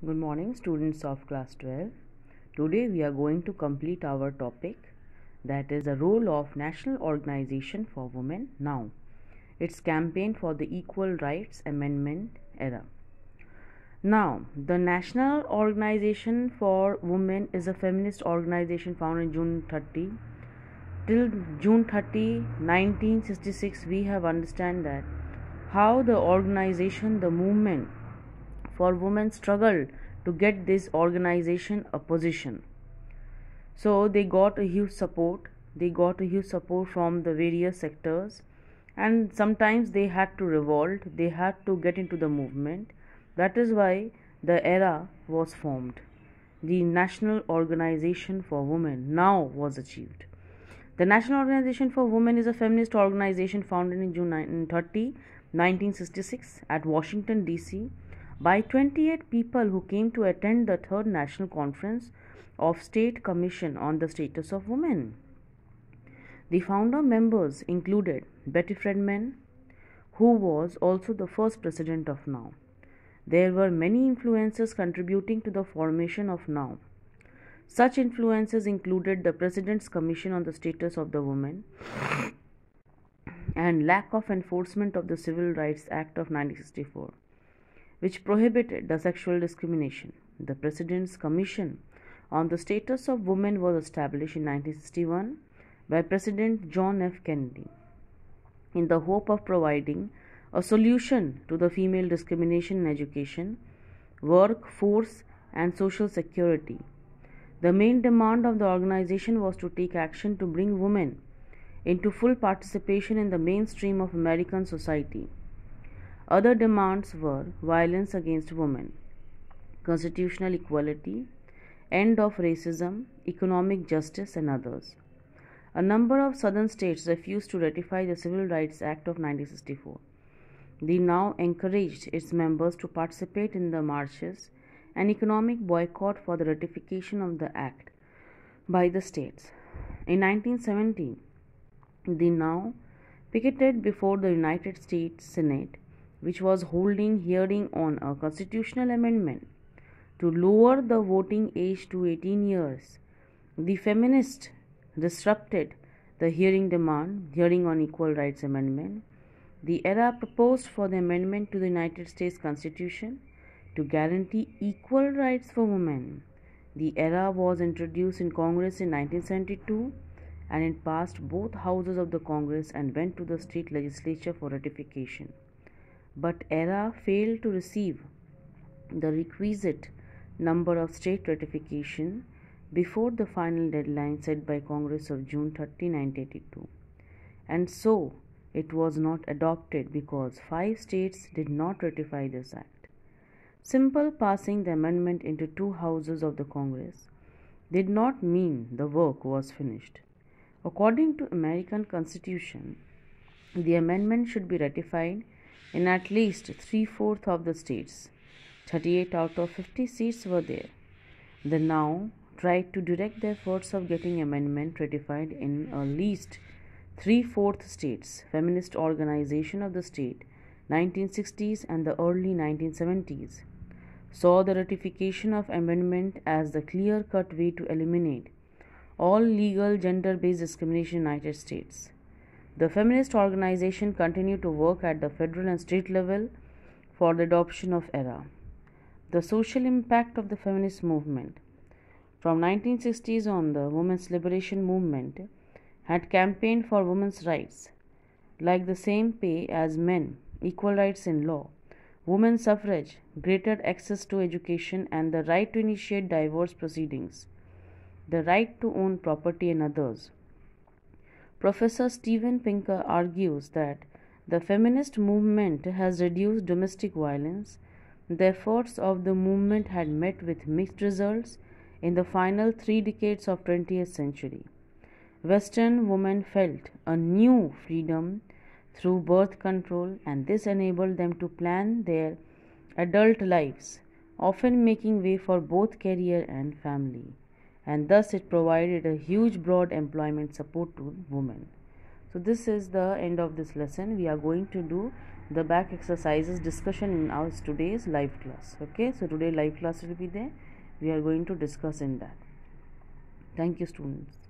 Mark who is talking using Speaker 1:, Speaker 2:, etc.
Speaker 1: Good morning, students of class 12. Today we are going to complete our topic, that is the role of National Organization for Women now, its campaign for the Equal Rights Amendment era. Now, the National Organization for Women is a feminist organization founded in June 30. Till June 30, 1966, we have understand that how the organization, the movement for women struggled to get this organization a position. So they got a huge support. They got a huge support from the various sectors, and sometimes they had to revolt. They had to get into the movement. That is why the era was formed. The National Organization for Women now was achieved. The National Organization for Women is a feminist organization founded in June 30, 1966 at Washington, D.C. by 28 people who came to attend the Third National Conference of State Commission on the Status of Women. The founder members included Betty Friedan, who was also the first president of NOW. There were many influences contributing to the formation of NOW. Such influences included the President's Commission on the Status of the Woman and lack of enforcement of the Civil Rights Act of 1964, which prohibited the sexual discrimination. The President's Commission on the Status of Women was established in 1961 by President John F. Kennedy in the hope of providing a solution to the female discrimination in education, work, force, and social security. The main demand of the organization was to take action to bring women into full participation in the mainstream of American society. Other demands were violence against women, constitutional equality, end of racism, economic justice, and others. A number of southern states refused to ratify the Civil Rights Act of 1964. They now encouraged its members to participate in the marches and economic boycott for the ratification of the act by the states. In 1970, they now picketed before the United States Senate, which was holding hearing on a constitutional amendment to lower the voting age to 18 years. The feminists disrupted the hearing on Equal Rights Amendment. The era proposed for the amendment to the United States Constitution to guarantee equal rights for women. The era was introduced in Congress in 1972 and it passed both houses of the Congress and went to the state legislature for ratification. But ERA failed to receive the requisite number of state ratification before the final deadline set by Congress of June 30, 1982. And so it was not adopted because 5 states did not ratify this act. Simple passing the amendment into 2 houses of the Congress did not mean the work was finished. According to American Constitution, the amendment should be ratified in at least 3/4 of the states. 38 out of 50 seats were there. The NOW tried to direct the efforts of getting amendment ratified in at least 3/4 states. Feminist organization of the state, 1960s and the early 1970s, saw the ratification of amendment as the clear-cut way to eliminate all legal gender-based discrimination in the United States. The feminist organization continued to work at the federal and state level for the adoption of ERA. The social impact of the feminist movement. From 1960s on, the women's liberation movement had campaigned for women's rights, like the same pay as men, equal rights in law, women's suffrage, greater access to education, and the right to initiate divorce proceedings, the right to own property, and others. Professor Steven Pinker argues that the feminist movement has reduced domestic violence. The efforts of the movement had met with mixed results in the final 3 decades of 20th century. Western women felt a new freedom through birth control, and this enabled them to plan their adult lives, often making way for both career and family, and thus it provided a huge broad employment support to women. So this is the end of this lesson. We are going to do the back exercises discussion in our today's live class. Okay, so today live class will be there. We are going to discuss in that. Thank you, students.